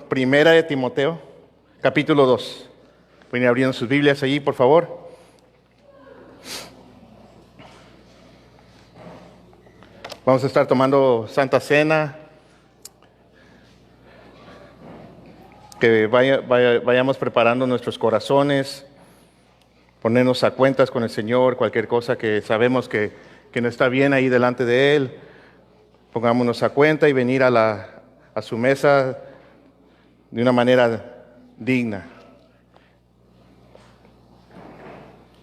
Primera de Timoteo, capítulo 2. Pueden ir abriendo sus Biblias allí, por favor. Vamos a estar tomando Santa Cena. Que vayamos preparando nuestros corazones, ponernos a cuentas con el Señor, cualquier cosa que sabemos que no está bien ahí delante de Él. Pongámonos a cuenta y venir a su mesa de una manera digna,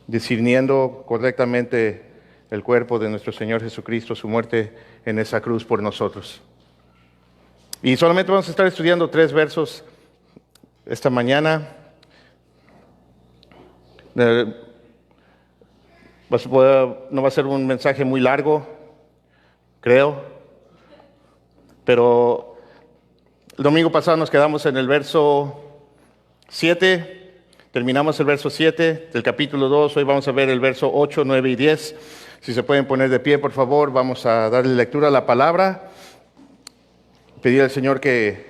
discerniendo correctamente el cuerpo de nuestro Señor Jesucristo, su muerte en esa cruz por nosotros. Y solamente vamos a estar estudiando 3 versos esta mañana. No va a ser un mensaje muy largo, creo, pero el domingo pasado nos quedamos en el verso 7, terminamos el verso 7 del capítulo 2, hoy vamos a ver el verso 8, 9 y 10. Si se pueden poner de pie, por favor, vamos a darle lectura a la palabra, pedir al Señor que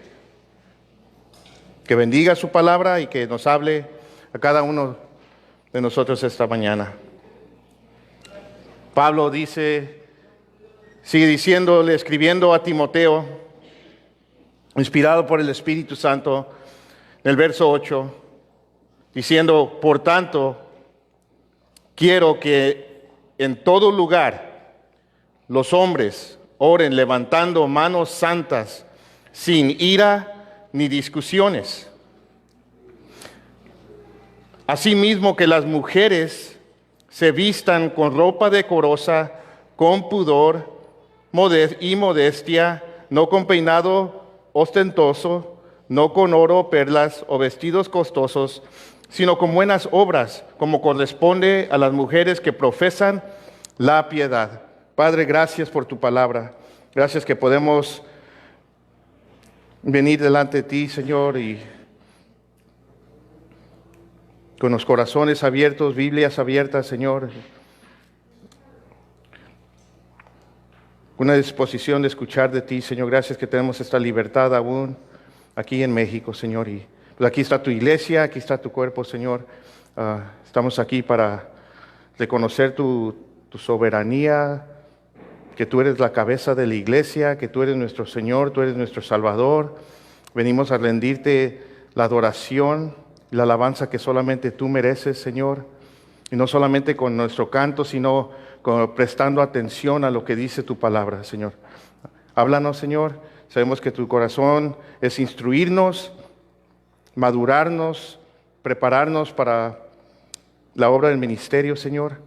bendiga su palabra y que nos hable a cada uno de nosotros esta mañana. Pablo sigue diciéndole, escribiendo a Timoteo, inspirado por el Espíritu Santo, en el verso 8, diciendo: por tanto, quiero que en todo lugar los hombres oren levantando manos santas, sin ira ni discusiones. Asimismo, que las mujeres se vistan con ropa decorosa, con pudor y modestia, no con peinado ostentoso, no con oro, perlas o vestidos costosos, sino con buenas obras, como corresponde a las mujeres que profesan la piedad. Padre, gracias por tu palabra. Gracias que podemos venir delante de ti, Señor, y con los corazones abiertos, Biblias abiertas, Señor, una disposición de escuchar de ti, Señor. Gracias que tenemos esta libertad aún aquí en México, Señor, y pues aquí está tu iglesia, aquí está tu cuerpo, Señor. Estamos aquí para reconocer tu soberanía, que tú eres la cabeza de la iglesia, que tú eres nuestro Señor, tú eres nuestro Salvador. Venimos a rendirte la adoración, la alabanza que solamente tú mereces, Señor. Y no solamente con nuestro canto, sino prestando atención a lo que dice tu palabra, Señor. Háblanos, Señor. Sabemos que tu corazón es instruirnos, madurarnos, prepararnos para la obra del ministerio, Señor.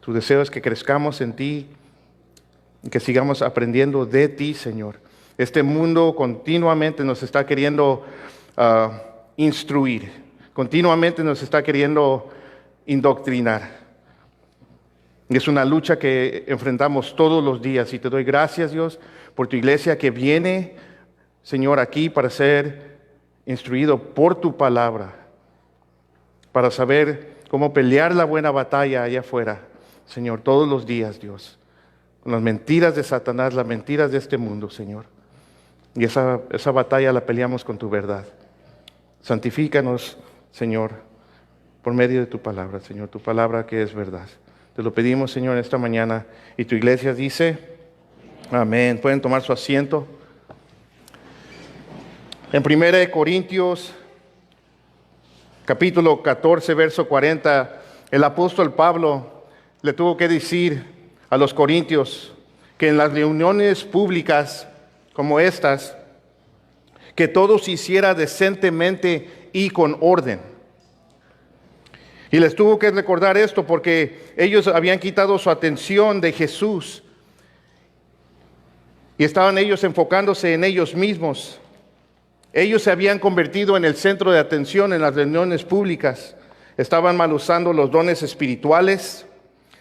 Tu deseo es que crezcamos en ti, que sigamos aprendiendo de ti, Señor. Este mundo continuamente nos está queriendo instruir, continuamente nos está queriendo indoctrinar. Es una lucha que enfrentamos todos los días y te doy gracias, Dios, por tu iglesia que viene, Señor, aquí para ser instruido por tu palabra, para saber cómo pelear la buena batalla allá afuera, Señor, todos los días, Dios. Con las mentiras de Satanás, las mentiras de este mundo, Señor. Y esa batalla la peleamos con tu verdad. Santifícanos, Señor, por medio de tu palabra, Señor, tu palabra que es verdad. Te lo pedimos, Señor, esta mañana. Y tu iglesia dice, amén. Pueden tomar su asiento. En 1 Corintios, capítulo 14, verso 40, el apóstol Pablo le tuvo que decir a los corintios que en las reuniones públicas como estas, que todo se hiciera decentemente y con orden. Y les tuvo que recordar esto porque ellos habían quitado su atención de Jesús y estaban ellos enfocándose en ellos mismos. Ellos se habían convertido en el centro de atención en las reuniones públicas. Estaban mal usando los dones espirituales.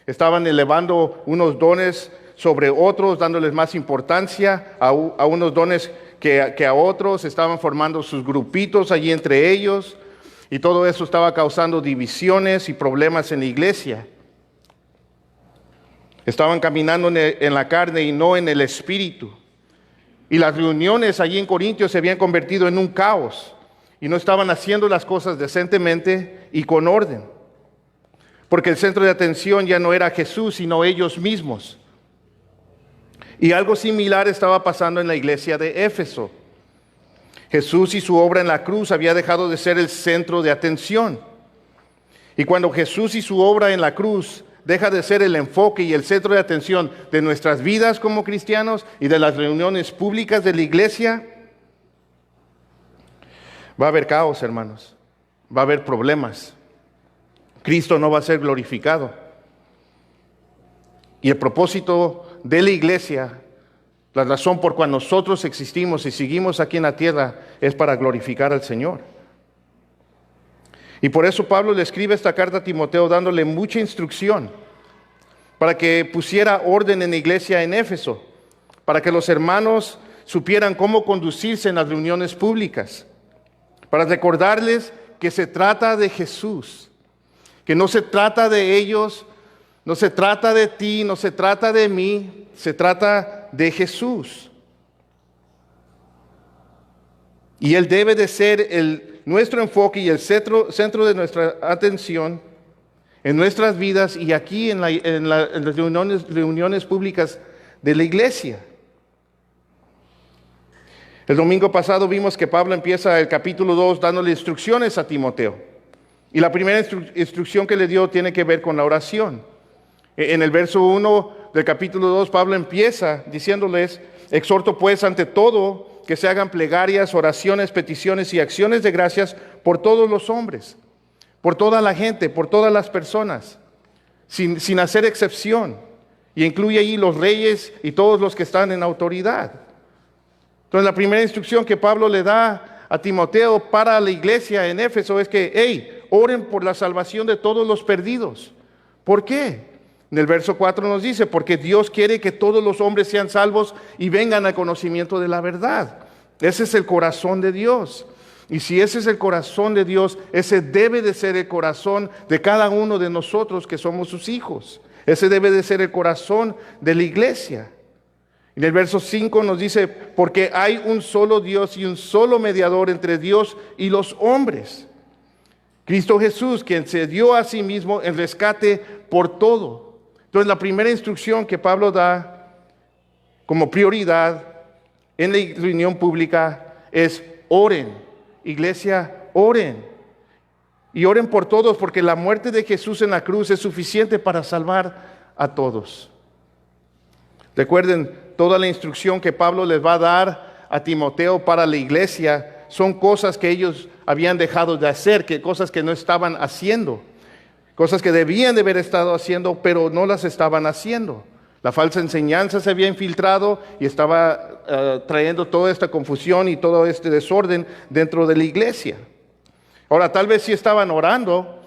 Estaban elevando unos dones sobre otros, dándoles más importancia a unos dones que a otros. Estaban formando sus grupitos allí entre ellos. Y todo eso estaba causando divisiones y problemas en la iglesia. Estaban caminando en la carne y no en el espíritu. Y las reuniones allí en Corintios se habían convertido en un caos y no estaban haciendo las cosas decentemente y con orden, porque el centro de atención ya no era Jesús, sino ellos mismos. Y algo similar estaba pasando en la iglesia de Éfeso. Jesús y su obra en la cruz había dejado de ser el centro de atención. Y cuando Jesús y su obra en la cruz deja de ser el enfoque y el centro de atención de nuestras vidas como cristianos y de las reuniones públicas de la iglesia, va a haber caos, hermanos. Va a haber problemas. Cristo no va a ser glorificado. Y el propósito de la iglesia, la razón por cual nosotros existimos y seguimos aquí en la tierra, es para glorificar al Señor. Y por eso Pablo le escribe esta carta a Timoteo dándole mucha instrucción para que pusiera orden en la iglesia en Éfeso, para que los hermanos supieran cómo conducirse en las reuniones públicas, para recordarles que se trata de Jesús, que no se trata de ellos, no se trata de ti, no se trata de mí, se trata de Jesús. Y Él debe de ser nuestro enfoque y el centro de nuestra atención en nuestras vidas y aquí en las reuniones públicas de la iglesia. El domingo pasado vimos que Pablo empieza el capítulo 2 dándole instrucciones a Timoteo. Y la primera instrucción que le dio tiene que ver con la oración. En el verso 1 del capítulo 2, Pablo empieza diciéndoles: exhorto pues ante todo que se hagan plegarias, oraciones, peticiones y acciones de gracias por todos los hombres, por toda la gente, por todas las personas, sin hacer excepción. Y incluye ahí los reyes y todos los que están en autoridad. Entonces la primera instrucción que Pablo le da a Timoteo para la iglesia en Éfeso es que, oren por la salvación de todos los perdidos. ¿Por qué? En el verso 4 nos dice: porque Dios quiere que todos los hombres sean salvos y vengan al conocimiento de la verdad. Ese es el corazón de Dios. Y si ese es el corazón de Dios, ese debe de ser el corazón de cada uno de nosotros que somos sus hijos. Ese debe de ser el corazón de la iglesia. En el verso 5 nos dice: porque hay un solo Dios y un solo mediador entre Dios y los hombres, Cristo Jesús, quien se dio a sí mismo en rescate por todo. Entonces la primera instrucción que Pablo da como prioridad en la reunión pública es: oren, iglesia, oren. Y oren por todos, porque la muerte de Jesús en la cruz es suficiente para salvar a todos. Recuerden, toda la instrucción que Pablo les va a dar a Timoteo para la iglesia son cosas que ellos habían dejado de hacer, cosas que no estaban haciendo. Cosas que debían de haber estado haciendo, pero no las estaban haciendo. La falsa enseñanza se había infiltrado y estaba trayendo toda esta confusión y todo este desorden dentro de la iglesia. Ahora, tal vez sí estaban orando,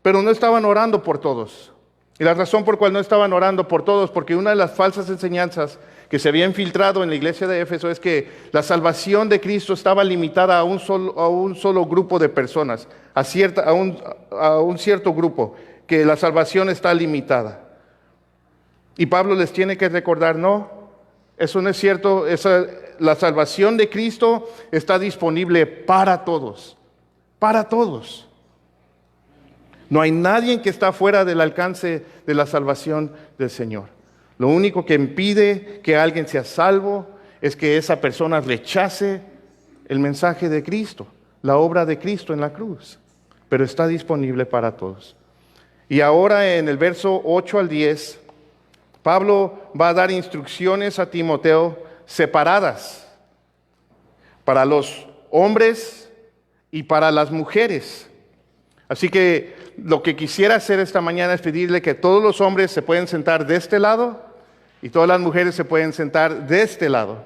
pero no estaban orando por todos. Y la razón por cual no estaban orando por todos, porque una de las falsas enseñanzas que se había infiltrado en la iglesia de Éfeso es que la salvación de Cristo estaba limitada a un solo grupo de personas, a un cierto grupo, que la salvación está limitada. Y Pablo les tiene que recordar: no, eso no es cierto. La salvación de Cristo está disponible para todos, para todos. No hay nadie que está fuera del alcance de la salvación del Señor. Lo único que impide que alguien sea salvo es que esa persona rechace el mensaje de Cristo, la obra de Cristo en la cruz. Pero está disponible para todos. Y ahora en el verso 8 al 10, Pablo va a dar instrucciones a Timoteo separadas para los hombres y para las mujeres. Así que lo que quisiera hacer esta mañana es pedirle que todos los hombres se pueden sentar de este lado y todas las mujeres se pueden sentar de este lado,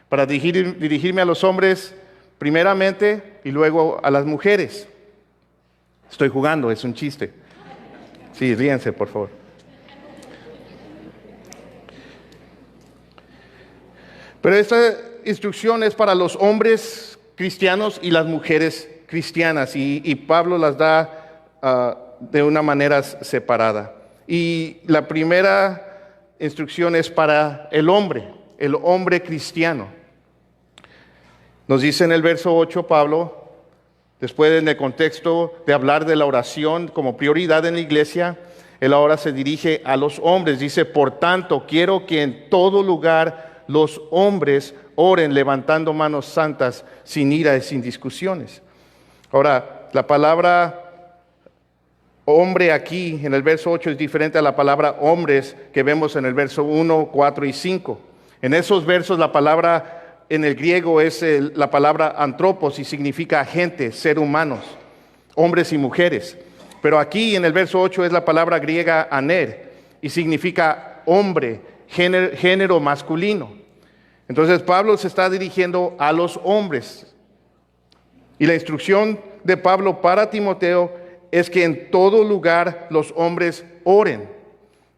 para dirigirme a los hombres primeramente y luego a las mujeres. Estoy jugando, es un chiste. Sí, ríense, por favor. Pero esta instrucción es para los hombres cristianos y las mujeres cristianas, y Pablo las da de una manera separada. Y la primera instrucción es para el hombre cristiano. Nos dice en el verso 8 Pablo, después en el contexto de hablar de la oración como prioridad en la iglesia, él ahora se dirige a los hombres. Dice, por tanto, quiero que en todo lugar los hombres oren levantando manos santas, sin ira y sin discusiones. Ahora, la palabra hombre aquí en el verso 8 es diferente a la palabra hombres que vemos en el verso 1, 4 y 5. En esos versos la palabra en el griego es la palabra antropos y significa gente, ser humanos, hombres y mujeres. Pero aquí en el verso 8 es la palabra griega aner y significa hombre, género masculino. Entonces Pablo se está dirigiendo a los hombres. Y la instrucción de Pablo para Timoteo es que en todo lugar los hombres oren.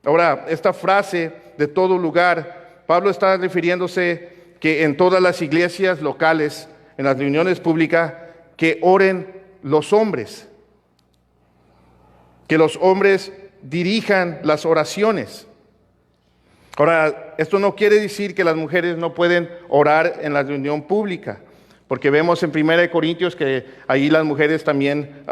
Ahora, esta frase de todo lugar, Pablo está refiriéndose que en todas las iglesias locales, en las reuniones públicas, que oren los hombres. Que los hombres dirijan las oraciones. Ahora, esto no quiere decir que las mujeres no pueden orar en la reunión pública, porque vemos en 1 Corintios que ahí las mujeres también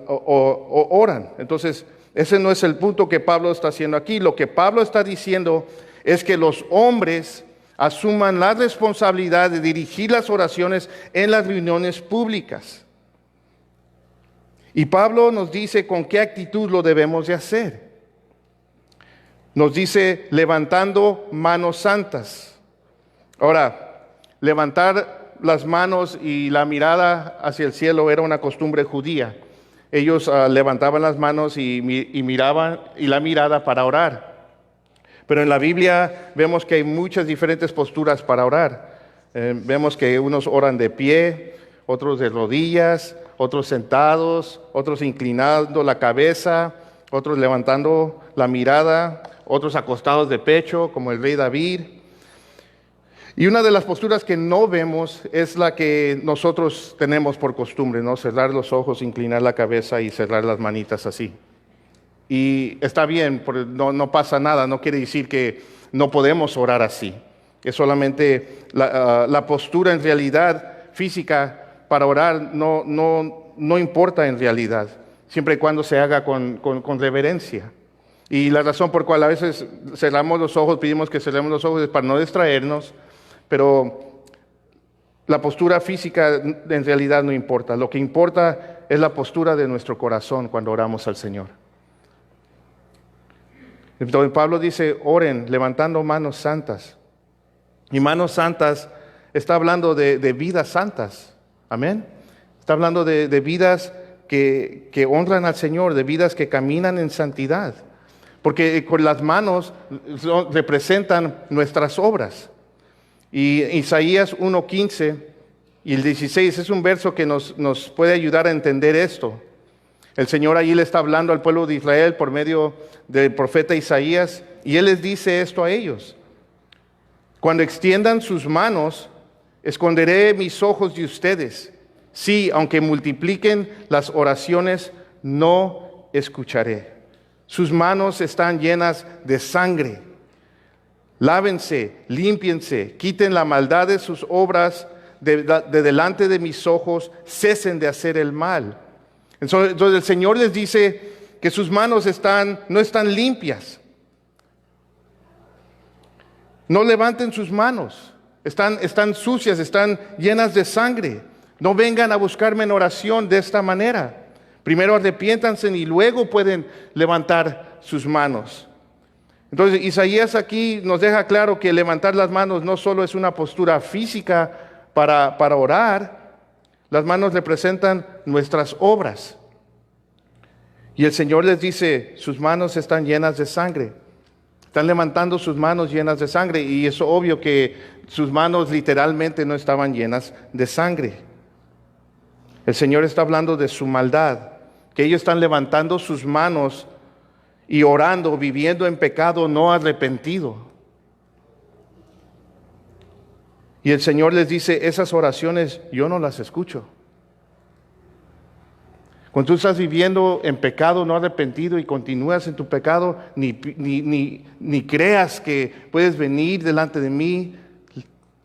oran. Entonces, ese no es el punto que Pablo está haciendo aquí. Lo que Pablo está diciendo es que los hombres asuman la responsabilidad de dirigir las oraciones en las reuniones públicas. Y Pablo nos dice con qué actitud lo debemos de hacer. Nos dice levantando manos santas. Ahora, levantar las manos y la mirada hacia el cielo era una costumbre judía. Ellos levantaban las manos y miraban y la mirada para orar. Pero en la Biblia vemos que hay muchas diferentes posturas para orar. Vemos que unos oran de pie, otros de rodillas, otros sentados, otros inclinando la cabeza, otros levantando la mirada, otros acostados de pecho, como el rey David. Y una de las posturas que no vemos es la que nosotros tenemos por costumbre, ¿no? Cerrar los ojos, inclinar la cabeza y cerrar las manitas así. Y está bien, no pasa nada, no quiere decir que no podemos orar así. Es solamente la postura en realidad física para orar no importa en realidad, siempre y cuando se haga con reverencia. Y la razón por cual a veces cerramos los ojos, pedimos que cerremos los ojos es para no distraernos, pero la postura física en realidad no importa. Lo que importa es la postura de nuestro corazón cuando oramos al Señor. Entonces Pablo dice, oren levantando manos santas. Y manos santas está hablando de vidas santas. Amén. Está hablando de vidas que honran al Señor, de vidas que caminan en santidad. Porque con las manos representan nuestras obras. Y Isaías 1:15 y el 16 es un verso que nos puede ayudar a entender esto. El Señor allí le está hablando al pueblo de Israel por medio del profeta Isaías, y Él les dice esto a ellos: cuando extiendan sus manos, esconderé mis ojos de ustedes. Sí, aunque multipliquen las oraciones, no escucharé. Sus manos están llenas de sangre. Lávense, límpiense, quiten la maldad de sus obras de delante de mis ojos, cesen de hacer el mal. Entonces el Señor les dice que sus manos no están limpias. No levanten sus manos, están sucias, están llenas de sangre. No vengan a buscarme en oración de esta manera. Primero arrepiéntanse y luego pueden levantar sus manos. Entonces Isaías aquí nos deja claro que levantar las manos no solo es una postura física para orar. Las manos representan nuestras obras. Y el Señor les dice, sus manos están llenas de sangre. Están levantando sus manos llenas de sangre. Y es obvio que sus manos literalmente no estaban llenas de sangre. El Señor está hablando de su maldad, que ellos están levantando sus manos y orando, viviendo en pecado no arrepentido. Y el Señor les dice, esas oraciones yo no las escucho. Cuando tú estás viviendo en pecado no arrepentido y continúas en tu pecado, ni creas que puedes venir delante de mí,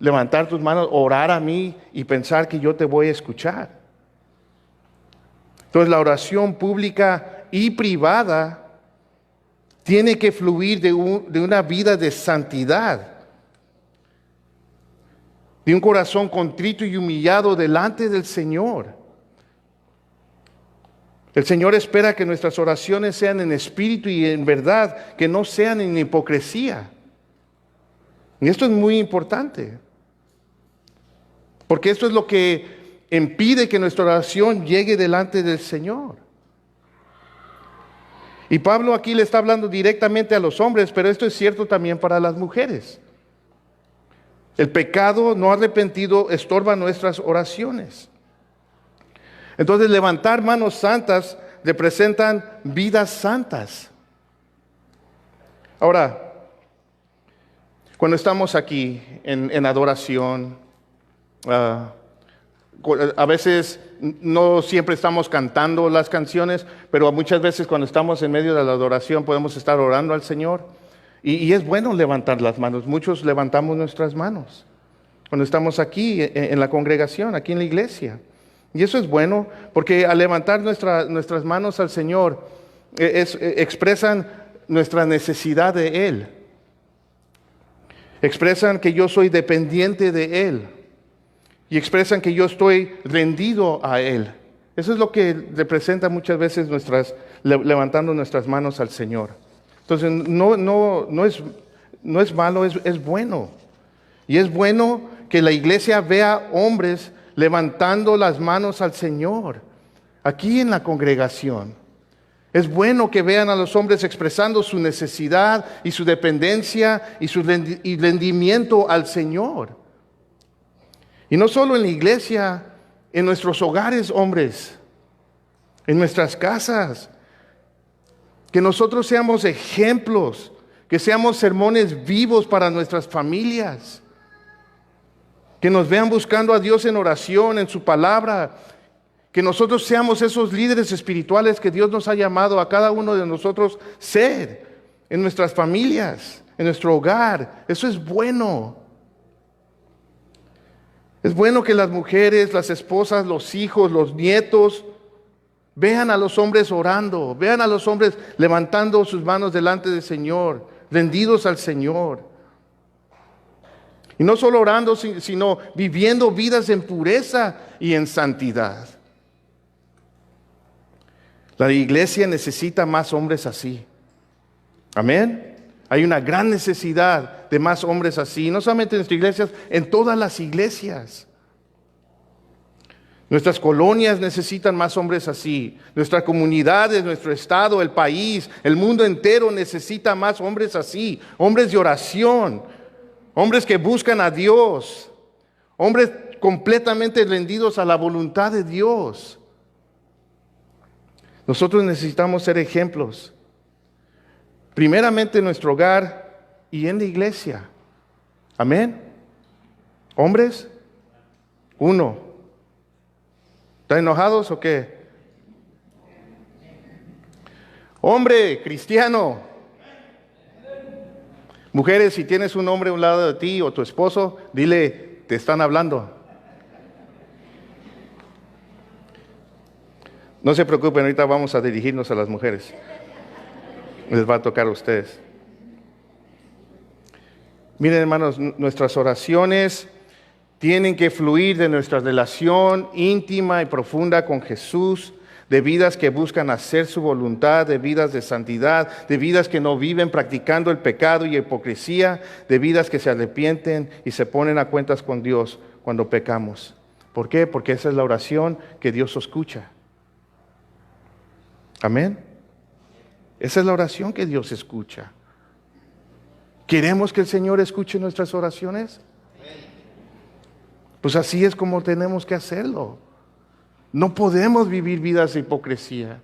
levantar tus manos, orar a mí y pensar que yo te voy a escuchar. Entonces la oración pública y privada tiene que fluir de una vida de santidad, de un corazón contrito y humillado delante del Señor. El Señor espera que nuestras oraciones sean en espíritu y en verdad, que no sean en hipocresía. Y esto es muy importante, porque esto es lo que impide que nuestra oración llegue delante del Señor. Y Pablo aquí le está hablando directamente a los hombres, pero esto es cierto también para las mujeres. El pecado no arrepentido estorba nuestras oraciones. Entonces, levantar manos santas representan vidas santas. Ahora, cuando estamos aquí en adoración, a veces no siempre estamos cantando las canciones, pero muchas veces cuando estamos en medio de la adoración podemos estar orando al Señor. Y es bueno levantar las manos. Muchos levantamos nuestras manos cuando estamos aquí en la congregación, aquí en la iglesia. Y eso es bueno, porque al levantar nuestras manos al Señor, expresan nuestra necesidad de Él. Expresan que yo soy dependiente de Él. Y expresan que yo estoy rendido a Él. Eso es lo que representa muchas veces levantando nuestras manos al Señor. Entonces, no es malo, es bueno. Y es bueno que la iglesia vea hombres levantando las manos al Señor, aquí en la congregación. Es bueno que vean a los hombres expresando su necesidad y su dependencia y su rendimiento al Señor. Y no solo en la iglesia, en nuestros hogares, hombres, en nuestras casas. Que nosotros seamos ejemplos, que seamos sermones vivos para nuestras familias. Que nos vean buscando a Dios en oración, en su palabra. Que nosotros seamos esos líderes espirituales que Dios nos ha llamado a cada uno de nosotros ser en nuestras familias, en nuestro hogar. Eso es bueno. Es bueno que las mujeres, las esposas, los hijos, los nietos vean a los hombres orando, vean a los hombres levantando sus manos delante del Señor, rendidos al Señor. Y no solo orando, sino viviendo vidas en pureza y en santidad. La iglesia necesita más hombres así. Amén. Hay una gran necesidad de más hombres así, no solamente en nuestras iglesias, en todas las iglesias. Nuestras colonias necesitan más hombres así. Nuestras comunidades, nuestro estado, el país, el mundo entero necesita más hombres así. Hombres de oración, hombres que buscan a Dios, hombres completamente rendidos a la voluntad de Dios. Nosotros necesitamos ser ejemplos. Primeramente en nuestro hogar y en la iglesia. Amén. Hombres, uno. ¿Están enojados o qué? Hombre, cristiano. Mujeres, si tienes un hombre a un lado de ti o tu esposo, dile, te están hablando. No se preocupen, ahorita vamos a dirigirnos a las mujeres. Les va a tocar a ustedes. Miren, hermanos, nuestras oraciones tienen que fluir de nuestra relación íntima y profunda con Jesús, de vidas que buscan hacer su voluntad, de vidas de santidad, de vidas que no viven practicando el pecado y hipocresía, de vidas que se arrepienten y se ponen a cuentas con Dios cuando pecamos. ¿Por qué? Porque esa es la oración que Dios escucha. Amén. Esa es la oración que Dios escucha. ¿Queremos que el Señor escuche nuestras oraciones? Pues así es como tenemos que hacerlo. No podemos vivir vidas de hipocresía.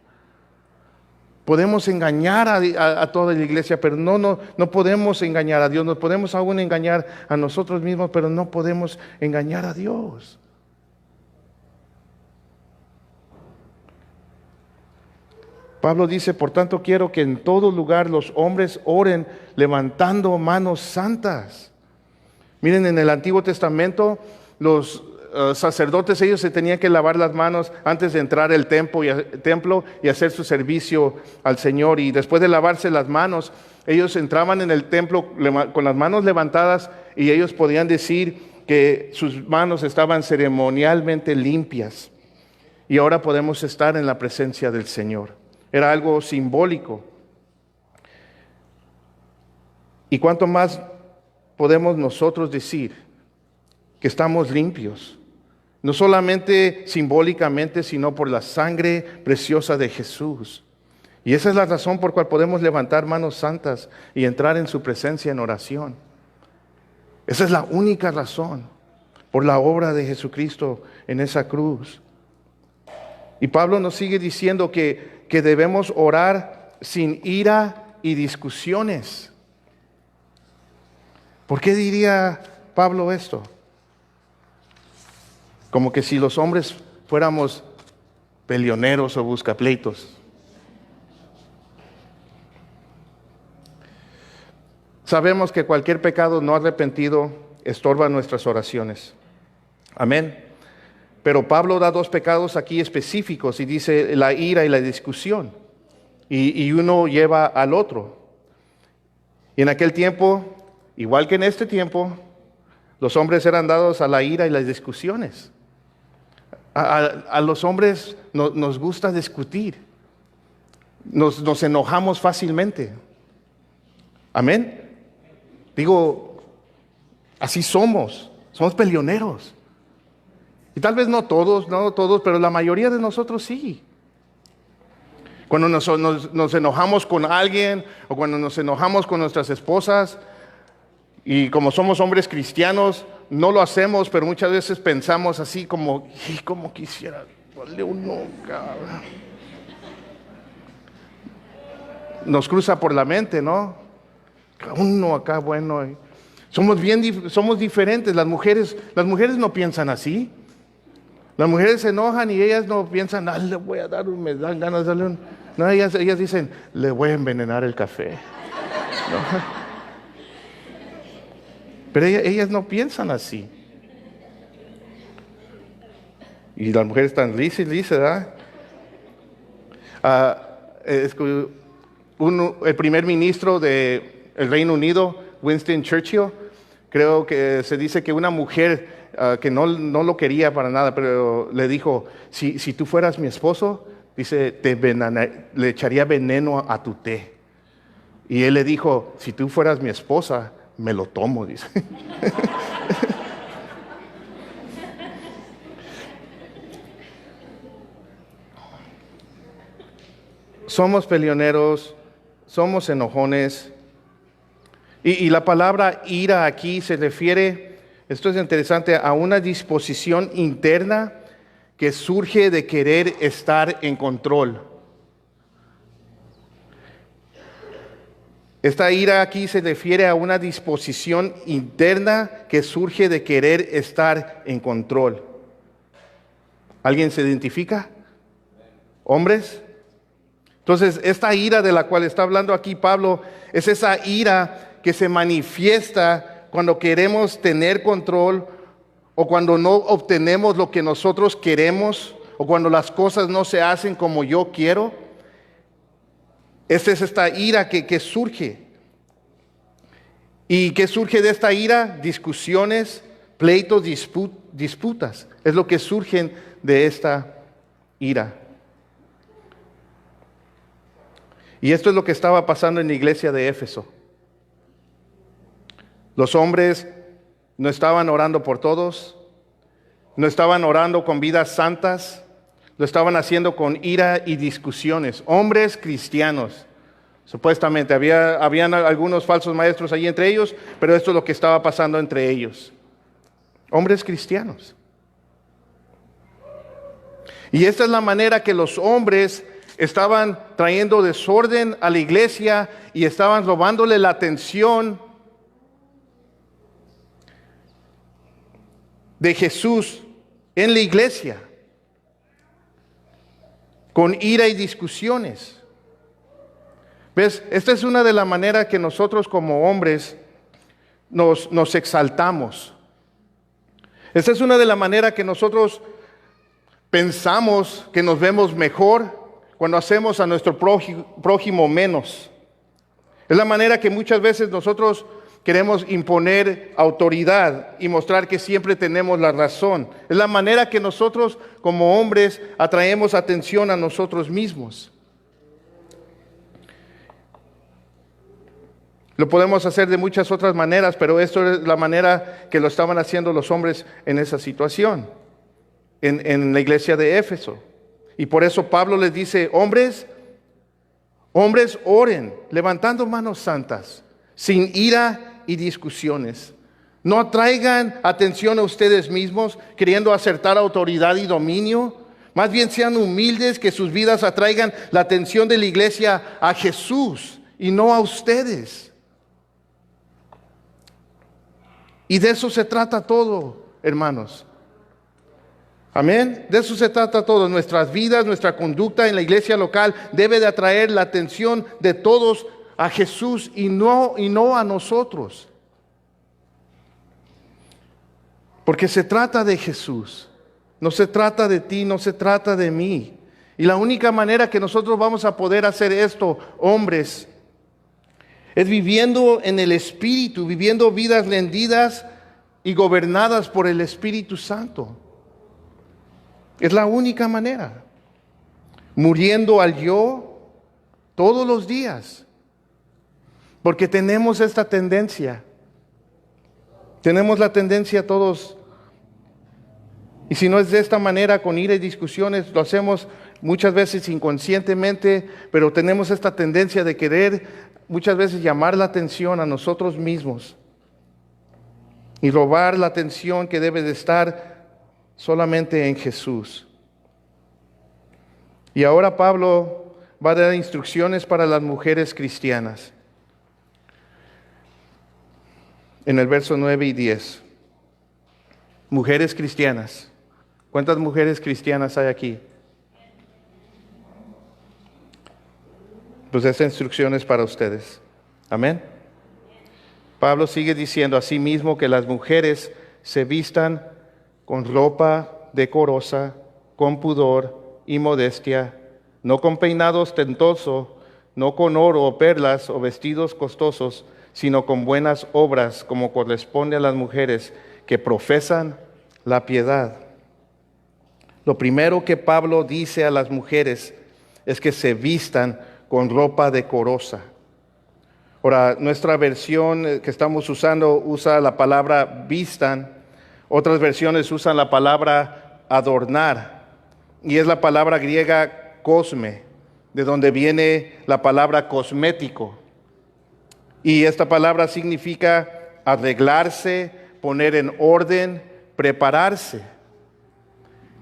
Podemos engañar a toda la iglesia, pero no podemos engañar a Dios. Nos podemos aún engañar a nosotros mismos, pero no podemos engañar a Dios. Pablo dice, por tanto quiero que en todo lugar los hombres oren levantando manos santas. Miren, en el Antiguo Testamento, los sacerdotes, ellos se tenían que lavar las manos antes de entrar al templo y hacer su servicio al Señor. Y después de lavarse las manos, ellos entraban en el templo con las manos levantadas y ellos podían decir que sus manos estaban ceremonialmente limpias. Y ahora podemos estar en la presencia del Señor. Era algo simbólico. ¿Y cuánto más podemos nosotros decir que estamos limpios? No solamente simbólicamente, sino por la sangre preciosa de Jesús. Y esa es la razón por cual podemos levantar manos santas y entrar en su presencia en oración. Esa es la única razón, por la obra de Jesucristo en esa cruz. Y Pablo nos sigue diciendo que debemos orar sin ira y discusiones. ¿Por qué diría Pablo esto? Como que si los hombres fuéramos peleoneros o buscapleitos. Sabemos que cualquier pecado no arrepentido estorba nuestras oraciones. Amén. Pero Pablo da dos pecados aquí específicos y dice la ira y la discusión. Y uno lleva al otro. Y en aquel tiempo, igual que en este tiempo, los hombres eran dados a la ira y las discusiones. A los hombres nos gusta discutir. Nos enojamos fácilmente. Amén. Digo, así somos peleoneros. Y tal vez no todos, pero la mayoría de nosotros sí. Cuando nos enojamos con alguien o cuando nos enojamos con nuestras esposas, y como somos hombres cristianos, no lo hacemos, pero muchas veces pensamos así como quisiera darle uno, cabrón. Nos cruza por la mente, ¿no? Uno acá, bueno. Somos diferentes. Las mujeres no piensan así. Las mujeres se enojan y ellas no piensan, le voy a dar me dan ganas de darle un. No, ellas dicen, le voy a envenenar el café. ¿No? Pero ellas no piensan así. Y las mujeres están lisas, ¿verdad? El primer ministro del Reino Unido, Winston Churchill, creo que se dice que una mujer que no lo quería para nada, pero le dijo, si tú fueras mi esposo, dice, le echaría veneno a tu té. Y él le dijo, si tú fueras mi esposa, me lo tomo, dice. Somos peleoneros, somos enojones. Y la palabra ira aquí se refiere, esto es interesante, a una disposición interna que surge de querer estar en control. Esta ira aquí se refiere a una disposición interna que surge de querer estar en control. ¿Alguien se identifica? ¿Hombres? Entonces, esta ira de la cual está hablando aquí Pablo es esa ira que se manifiesta cuando queremos tener control o cuando no obtenemos lo que nosotros queremos o cuando las cosas no se hacen como yo quiero. Esta es esta ira que surge. ¿Y qué surge de esta ira? Discusiones, pleitos, disputas. Es lo que surgen de esta ira. Y esto es lo que estaba pasando en la iglesia de Éfeso. Los hombres no estaban orando por todos, no estaban orando con vidas santas, lo estaban haciendo con ira y discusiones. Hombres cristianos, supuestamente. Habían algunos falsos maestros allí entre ellos, pero esto es lo que estaba pasando entre ellos. Hombres cristianos. Y esta es la manera que los hombres estaban trayendo desorden a la iglesia y estaban robándole la atención de Jesús en la iglesia, con ira y discusiones. ¿Ves? Esta es una de las maneras que nosotros como hombres nos exaltamos. Esa es una de las maneras que nosotros pensamos que nos vemos mejor cuando hacemos a nuestro prójimo menos. Es la manera que muchas veces nosotros queremos imponer autoridad y mostrar que siempre tenemos la razón. Es la manera que nosotros como hombres atraemos atención a nosotros mismos. Lo podemos hacer de muchas otras maneras, pero esto es la manera que lo estaban haciendo los hombres en esa situación, en la iglesia de Éfeso. Y por eso Pablo les dice, hombres, oren, levantando manos santas, sin ira y discusiones. No atraigan atención a ustedes mismos, queriendo acertar autoridad y dominio. Más bien sean humildes, que sus vidas atraigan la atención de la iglesia a Jesús y no a ustedes. Y de eso se trata todo, hermanos. Amén. De eso se trata todo. Nuestras vidas, nuestra conducta en la iglesia local debe de atraer la atención de todos a Jesús y no a nosotros. Porque se trata de Jesús. No se trata de ti, no se trata de mí. Y la única manera que nosotros vamos a poder hacer esto, hombres, es viviendo en el Espíritu, viviendo vidas rendidas y gobernadas por el Espíritu Santo. Es la única manera. Muriendo al yo todos los días. Porque tenemos esta tendencia. Tenemos la tendencia todos. Y si no es de esta manera, con ira y discusiones, lo hacemos muchas veces inconscientemente, pero tenemos esta tendencia de querer muchas veces llamar la atención a nosotros mismos y robar la atención que debe de estar solamente en Jesús. Y ahora Pablo va a dar instrucciones para las mujeres cristianas. En el verso 9 y 10. Mujeres cristianas. ¿Cuántas mujeres cristianas hay aquí? Pues esta instrucción es para ustedes. Amén. Pablo sigue diciendo asimismo que las mujeres se vistan con ropa decorosa, con pudor y modestia, no con peinado ostentoso, no con oro o perlas o vestidos costosos, sino con buenas obras, como corresponde a las mujeres que profesan la piedad. Lo primero que Pablo dice a las mujeres es que se vistan con ropa decorosa. Ahora, nuestra versión que estamos usando usa la palabra vistan. Otras versiones usan la palabra adornar. Y es la palabra griega cosme, de donde viene la palabra cosmético. Y esta palabra significa arreglarse, poner en orden, prepararse.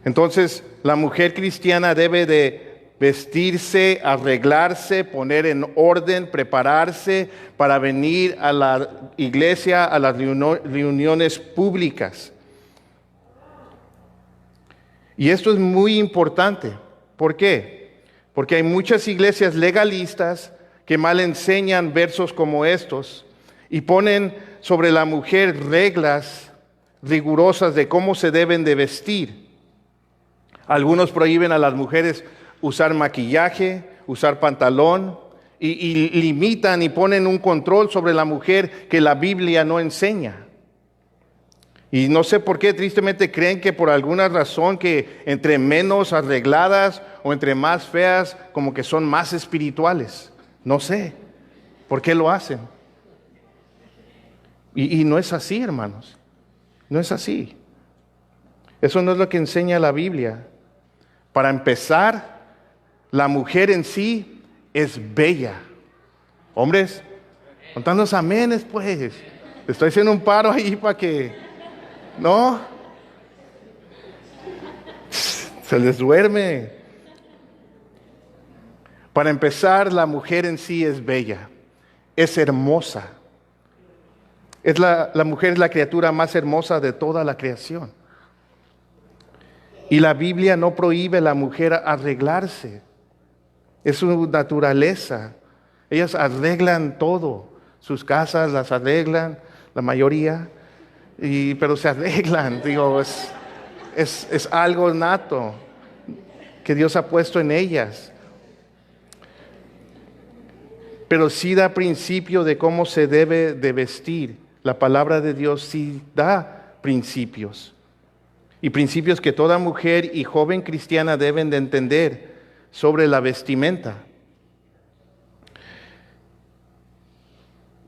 Entonces, la mujer cristiana debe de vestirse, arreglarse, poner en orden, prepararse para venir a la iglesia, a las reuniones públicas. Y esto es muy importante. ¿Por qué? Porque hay muchas iglesias legalistas que mal enseñan versos como estos y ponen sobre la mujer reglas rigurosas de cómo se deben de vestir. Algunos prohíben a las mujeres usar maquillaje, usar pantalón, y limitan y ponen un control sobre la mujer que la Biblia no enseña. Y no sé por qué, tristemente creen que por alguna razón que entre menos arregladas o entre más feas, como que son más espirituales. No sé por qué lo hacen. Y no es así, hermanos. No es así. Eso no es lo que enseña la Biblia. Para empezar, la mujer en sí es bella. Hombres, contándonos amenes, pues. Le estoy haciendo un paro ahí para que... ¿No? Se les duerme. Para empezar, la mujer en sí es bella. Es hermosa. La mujer es la criatura más hermosa de toda la creación. Y la Biblia no prohíbe a la mujer arreglarse. Es su naturaleza. Ellas arreglan todo. Sus casas las arreglan, la mayoría, pero se arreglan. Digo, es algo nato que Dios ha puesto en ellas. Pero sí da principio de cómo se debe de vestir. La palabra de Dios sí da principios. Y principios que toda mujer y joven cristiana deben de entender sobre la vestimenta.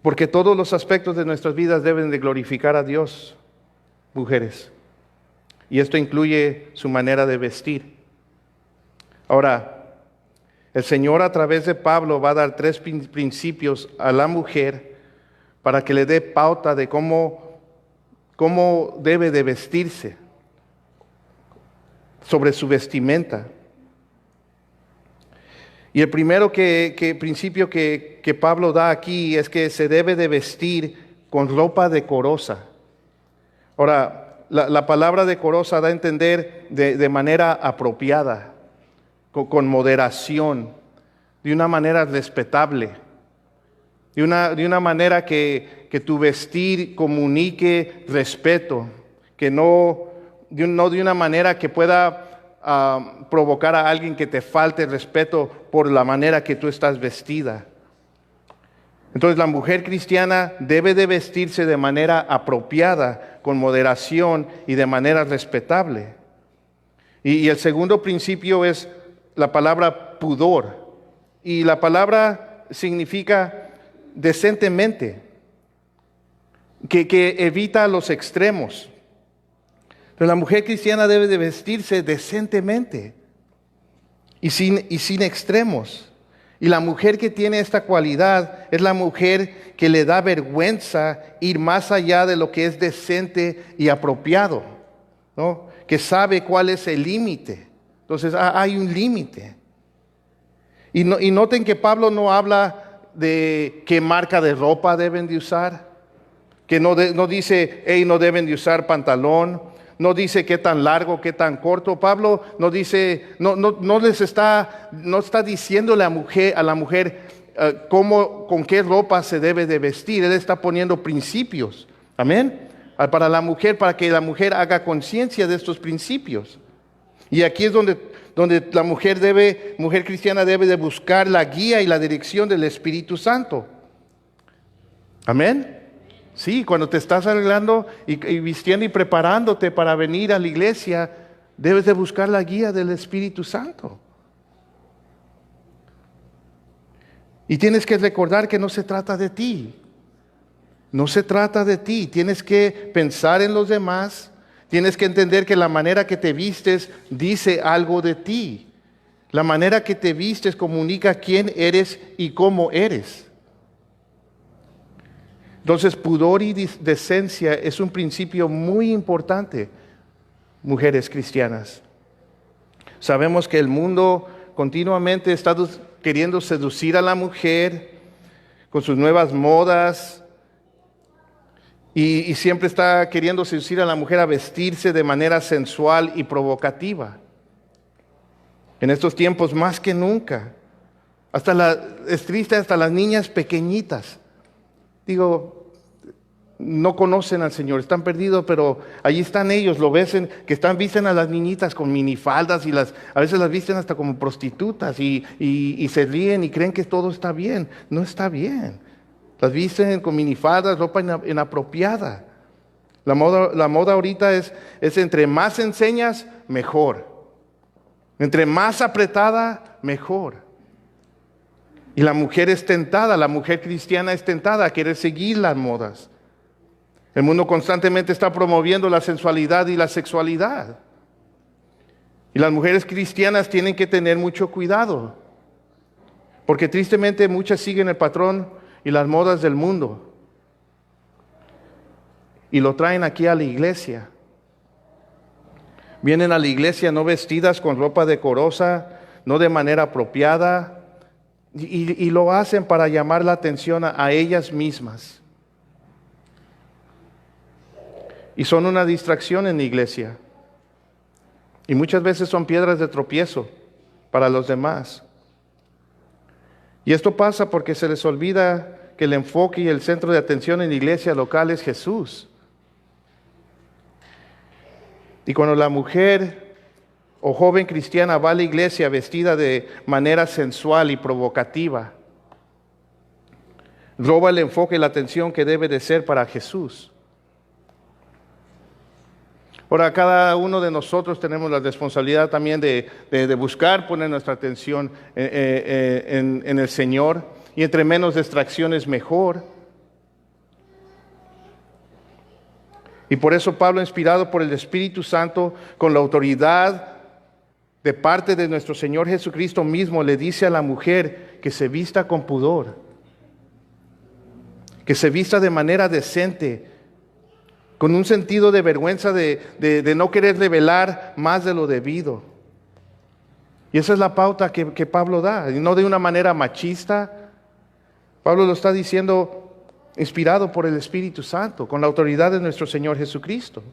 Porque todos los aspectos de nuestras vidas deben de glorificar a Dios, mujeres. Y esto incluye su manera de vestir. Ahora, el Señor a través de Pablo va a dar 3 principios a la mujer para que le dé pauta de cómo debe de vestirse, sobre su vestimenta. Y el primero principio que Pablo da aquí es que se debe de vestir con ropa decorosa. Ahora, la palabra decorosa da a entender de manera apropiada, con moderación, de una manera respetable, de una manera que tu vestir comunique respeto, que no de una manera que pueda provocar a alguien que te falte respeto por la manera que tú estás vestida. Entonces la mujer cristiana debe de vestirse de manera apropiada, con moderación y de manera respetable. Y el segundo principio es la palabra pudor. Y la palabra significa decentemente, que evita los extremos. Pero la mujer cristiana debe de vestirse decentemente y sin extremos. Y la mujer que tiene esta cualidad es la mujer que le da vergüenza ir más allá de lo que es decente y apropiado, ¿no? Que sabe cuál es el límite. Entonces hay un límite. Y noten que Pablo no habla de qué marca de ropa deben de usar, que no dice, hey, no deben de usar pantalón, no dice qué tan largo, qué tan corto. Pablo no dice, no está diciéndole a la mujer con qué ropa se debe de vestir. Él está poniendo principios, amén, para la mujer, para que la mujer haga conciencia de estos principios. Y aquí es donde la mujer cristiana debe de buscar la guía y la dirección del Espíritu Santo. Amén. Sí, cuando te estás arreglando y vistiendo y preparándote para venir a la iglesia, debes de buscar la guía del Espíritu Santo. Y tienes que recordar que no se trata de ti. No se trata de ti. Tienes que pensar en los demás. Tienes que entender que la manera que te vistes dice algo de ti. La manera que te vistes comunica quién eres y cómo eres. Entonces, pudor y decencia es un principio muy importante, mujeres cristianas. Sabemos que el mundo continuamente está queriendo seducir a la mujer con sus nuevas modas y siempre está queriendo seducir a la mujer a vestirse de manera sensual y provocativa. En estos tiempos más que nunca, es triste, hasta las niñas pequeñitas. Digo, no conocen al Señor, están perdidos, pero allí están ellos, lo ves que visten a las niñitas con minifaldas y a veces las visten hasta como prostitutas y se ríen y creen que todo está bien. No está bien. Las visten con minifaldas, ropa inapropiada. La moda ahorita es entre más enseñas, mejor. Entre más apretada, mejor. Y la mujer es tentada, la mujer cristiana es tentada a querer seguir las modas. El mundo constantemente está promoviendo la sensualidad y la sexualidad. Y las mujeres cristianas tienen que tener mucho cuidado, porque tristemente muchas siguen el patrón y las modas del mundo y lo traen aquí a la iglesia. Vienen a la iglesia no vestidas con ropa decorosa, no de manera apropiada, y lo hacen para llamar la atención a ellas mismas. Y son una distracción en la iglesia. Y muchas veces son piedras de tropiezo para los demás. Y esto pasa porque se les olvida que el enfoque y el centro de atención en la iglesia local es Jesús. Y cuando la mujer o joven cristiana va a la iglesia vestida de manera sensual y provocativa, roba el enfoque y la atención que debe de ser para Jesús. Ahora, cada uno de nosotros tenemos la responsabilidad también de buscar poner nuestra atención en el Señor, y entre menos distracciones mejor. Y por eso Pablo, inspirado por el Espíritu Santo, con la autoridad de parte de nuestro Señor Jesucristo mismo, le dice a la mujer que se vista con pudor, que se vista de manera decente, con un sentido de vergüenza de no querer revelar más de lo debido. Y esa es la pauta que Pablo da, y no de una manera machista. Pablo lo está diciendo inspirado por el Espíritu Santo, con la autoridad de nuestro Señor Jesucristo.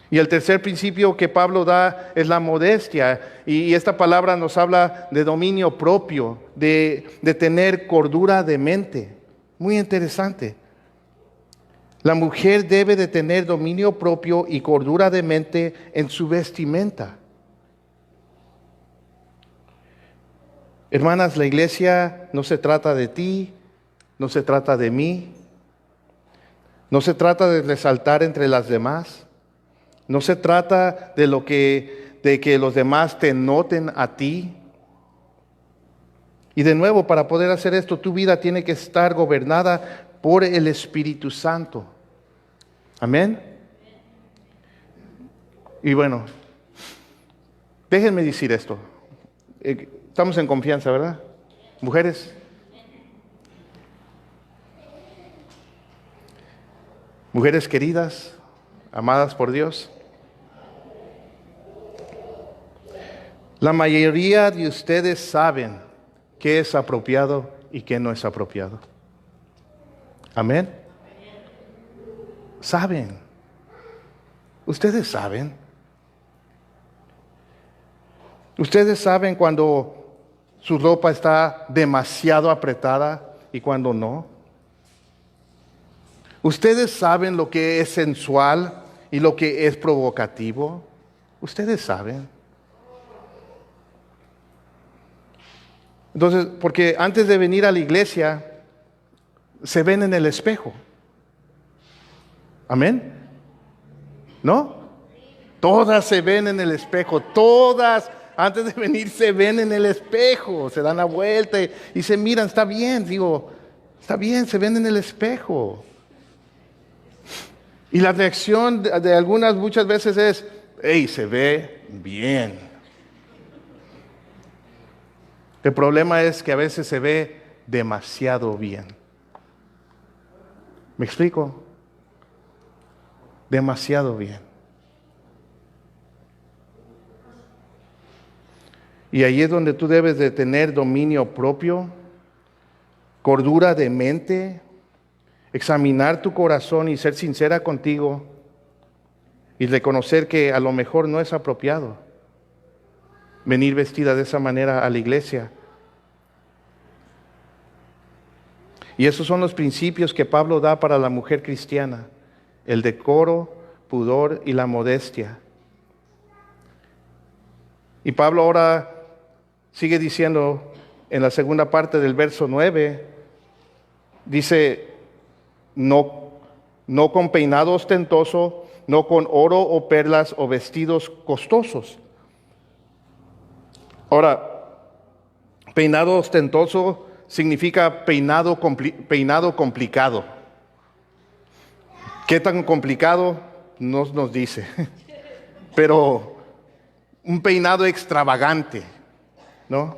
Y el tercer principio que Pablo da es la modestia, y esta palabra nos habla de dominio propio, de tener cordura de mente. Muy interesante. La mujer debe de tener dominio propio y cordura de mente en su vestimenta. Hermanas, la iglesia no se trata de ti, no se trata de mí, no se trata de resaltar entre las demás, no se trata de que los demás te noten a ti. Y de nuevo, para poder hacer esto, tu vida tiene que estar gobernada por el Espíritu Santo. Amén. Y bueno, déjenme decir esto. Estamos en confianza, ¿verdad? Mujeres. Mujeres queridas, amadas por Dios. La mayoría de ustedes saben qué es apropiado y qué no es apropiado. Amén. Saben. Ustedes saben. Ustedes saben cuando su ropa está demasiado apretada y cuando no. Ustedes saben lo que es sensual y lo que es provocativo. Ustedes saben. Entonces, porque antes de venir a la iglesia, se ven en el espejo. ¿Amén? ¿No? Todas se ven en el espejo. Todas, antes de venir, se ven en el espejo. Se dan la vuelta y se miran. Está bien, digo, está bien, se ven en el espejo. Y la reacción de algunas muchas veces es, hey, se ve bien. El problema es que a veces se ve demasiado bien. ¿Me explico? Demasiado bien. Y ahí es donde tú debes de tener dominio propio, cordura de mente, examinar tu corazón y ser sincera contigo y reconocer que a lo mejor no es apropiado venir vestida de esa manera a la iglesia. Y esos son los principios que Pablo da para la mujer cristiana: el decoro, pudor y la modestia. Y Pablo ahora sigue diciendo en la segunda parte del verso 9, dice, no con peinado ostentoso, no con oro o perlas o vestidos costosos. Ahora, peinado ostentoso significa peinado complicado. ¿Qué tan complicado? No nos dice. Pero un peinado extravagante, ¿no?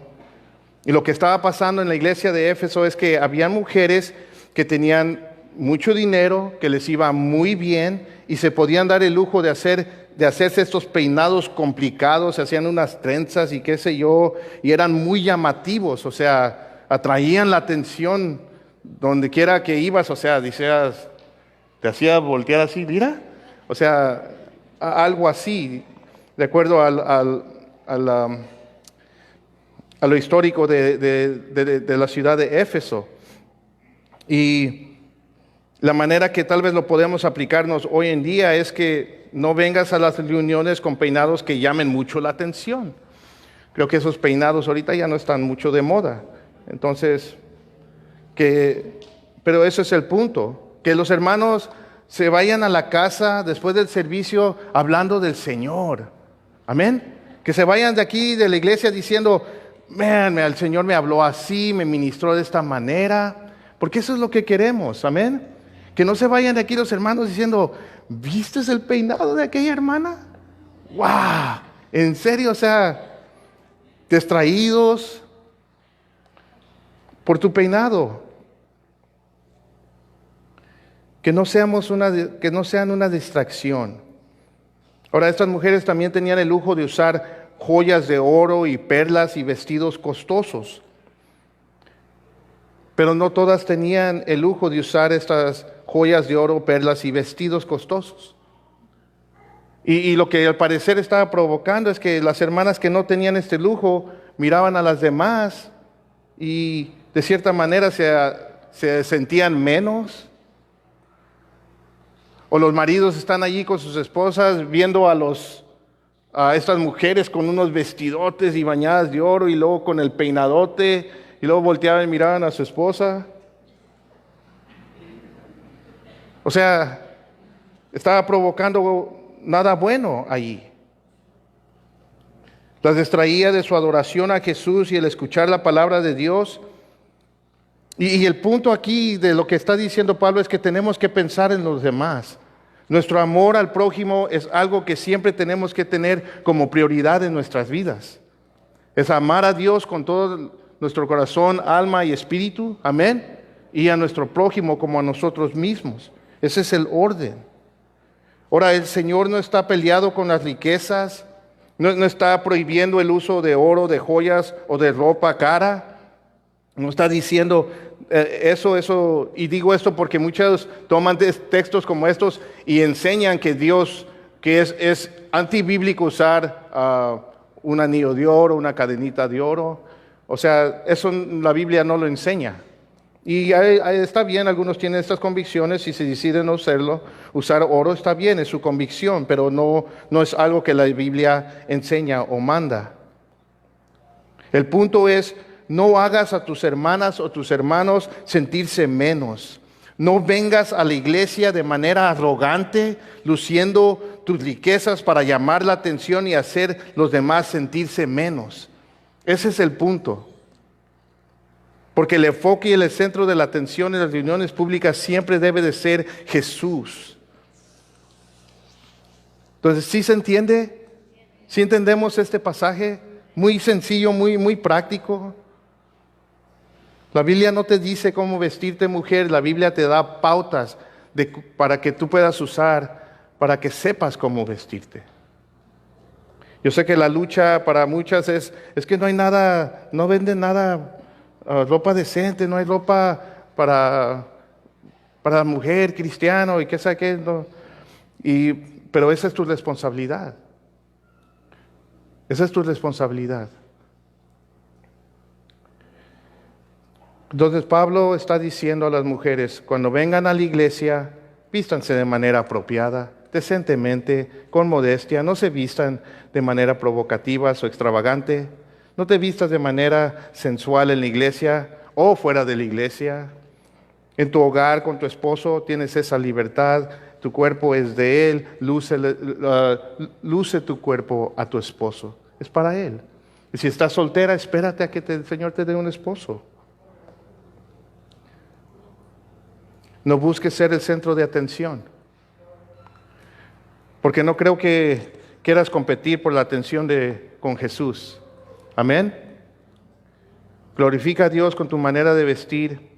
Y lo que estaba pasando en la iglesia de Éfeso es que había mujeres que tenían mucho dinero, que les iba muy bien y se podían dar el lujo de hacerse estos peinados complicados, se hacían unas trenzas y qué sé yo, y eran muy llamativos, o sea, atraían la atención donde quiera que ibas, o sea, decías, te hacía voltear así, mira, o sea, algo así, de acuerdo a lo histórico de la ciudad de Éfeso. Y la manera que tal vez lo podemos aplicarnos hoy en día es que no vengas a las reuniones con peinados que llamen mucho la atención. Creo que esos peinados ahorita ya no están mucho de moda. Entonces, pero ese es el punto, que los hermanos se vayan a la casa después del servicio hablando del Señor. Amén. Que se vayan de aquí, de la iglesia, diciendo, man, el Señor me habló así, me ministró de esta manera. Porque eso es lo que queremos. Amén. Que no se vayan de aquí los hermanos diciendo, ¿viste el peinado de aquella hermana? ¡Wow! En serio, o sea, distraídos por tu peinado. Que no sean una distracción. Ahora, estas mujeres también tenían el lujo de usar joyas de oro y perlas y vestidos costosos. Pero no todas tenían el lujo de usar estas joyas de oro, perlas y vestidos costosos. Y lo que al parecer estaba provocando es que las hermanas que no tenían este lujo miraban a las demás y de cierta manera se sentían menos. O los maridos están allí con sus esposas viendo a estas mujeres con unos vestidotes y bañadas de oro y luego con el peinadote y luego volteaban y miraban a su esposa. O sea, estaba provocando nada bueno allí. Las distraía de su adoración a Jesús y el escuchar la palabra de Dios. Y el punto aquí de lo que está diciendo Pablo es que tenemos que pensar en los demás. Nuestro amor al prójimo es algo que siempre tenemos que tener como prioridad en nuestras vidas. Es amar a Dios con todo nuestro corazón, alma y espíritu. Amén. Y a nuestro prójimo como a nosotros mismos. Ese es el orden. Ahora, el Señor no está peleado con las riquezas. No está prohibiendo el uso de oro, de joyas o de ropa cara. No está diciendo eso, y digo esto porque muchos toman textos como estos y enseñan que Dios, que es antibíblico usar un anillo de oro, una cadenita de oro. O sea, eso la Biblia no lo enseña. Y está bien, algunos tienen estas convicciones y si deciden no usar oro, está bien, es su convicción, pero no es algo que la Biblia enseña o manda. El punto es, no hagas a tus hermanas o tus hermanos sentirse menos. No vengas a la iglesia de manera arrogante, luciendo tus riquezas para llamar la atención y hacer los demás sentirse menos. Ese es el punto. Porque el enfoque y el centro de la atención en las reuniones públicas siempre debe de ser Jesús. Entonces, ¿sí se entiende? ¿Sí entendemos este pasaje? Muy sencillo, muy práctico. La Biblia no te dice cómo vestirte, mujer. La Biblia te da pautas para que tú puedas usar, para que sepas cómo vestirte. Yo sé que la lucha para muchas es que no hay nada, no venden nada, ropa decente, no hay ropa para la mujer cristiano y qué sabe qué. No. Pero esa es tu responsabilidad. Esa es tu responsabilidad. Entonces Pablo está diciendo a las mujeres, cuando vengan a la iglesia, vístanse de manera apropiada, decentemente, con modestia, no se vistan de manera provocativa o extravagante, no te vistas de manera sensual en la iglesia o fuera de la iglesia. En tu hogar con tu esposo tienes esa libertad, tu cuerpo es de él, luce tu cuerpo a tu esposo, es para él. Y si estás soltera, espérate a que el Señor te dé un esposo. No busques ser el centro de atención. Porque no creo que quieras competir por la atención con Jesús. Amén. Glorifica a Dios con tu manera de vestir.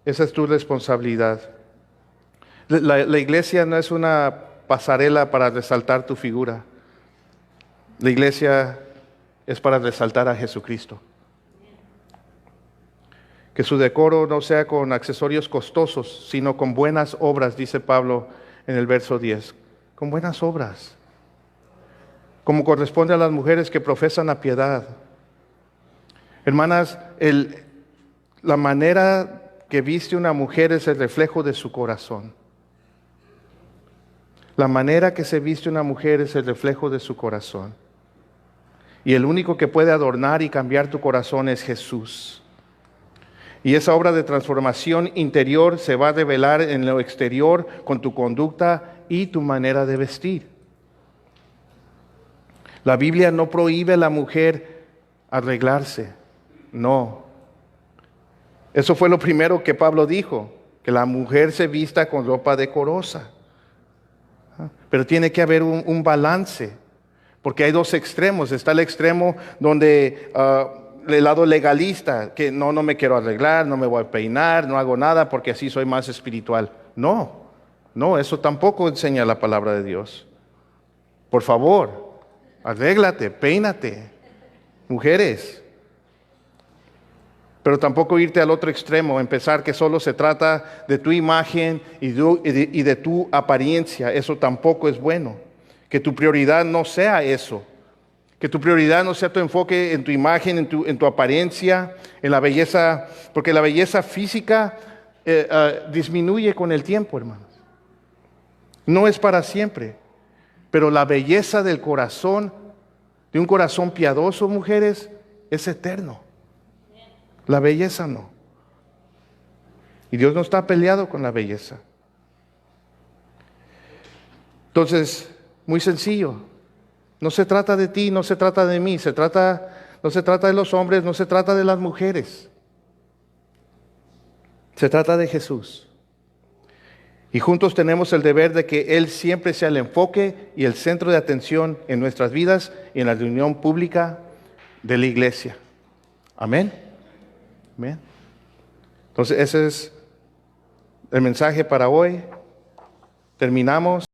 Esa es tu responsabilidad. La iglesia no es una pasarela para resaltar tu figura. La iglesia es para resaltar a Jesucristo. Que su decoro no sea con accesorios costosos, sino con buenas obras, dice Pablo en el verso 10. Con buenas obras. Como corresponde a las mujeres que profesan la piedad. Hermanas, la manera que viste una mujer es el reflejo de su corazón. La manera que se viste una mujer es el reflejo de su corazón. Y el único que puede adornar y cambiar tu corazón es Jesús. Y esa obra de transformación interior se va a revelar en lo exterior con tu conducta y tu manera de vestir. La Biblia no prohíbe a la mujer arreglarse, no. Eso fue lo primero que Pablo dijo, que la mujer se vista con ropa decorosa. Pero tiene que haber un balance, porque hay dos extremos. Está el extremo donde el lado legalista, que no me quiero arreglar, no me voy a peinar, no hago nada porque así soy más espiritual. No, eso tampoco enseña la palabra de Dios. Por favor, arréglate, peínate, mujeres. Pero tampoco irte al otro extremo, empezar que solo se trata de tu imagen y de tu apariencia. Eso tampoco es bueno. Que tu prioridad no sea eso. Que tu prioridad no sea tu enfoque en tu imagen, en tu apariencia, en la belleza, porque la belleza física disminuye con el tiempo, hermanos. No es para siempre, pero la belleza del corazón, de un corazón piadoso, mujeres, es eterno. La belleza no. Y Dios no está peleado con la belleza. Entonces, muy sencillo. No se trata de ti, no se trata de mí, no se trata de los hombres, no se trata de las mujeres. Se trata de Jesús. Y juntos tenemos el deber de que Él siempre sea el enfoque y el centro de atención en nuestras vidas y en la reunión pública de la iglesia. Amén. Amén. Entonces ese es el mensaje para hoy. Terminamos.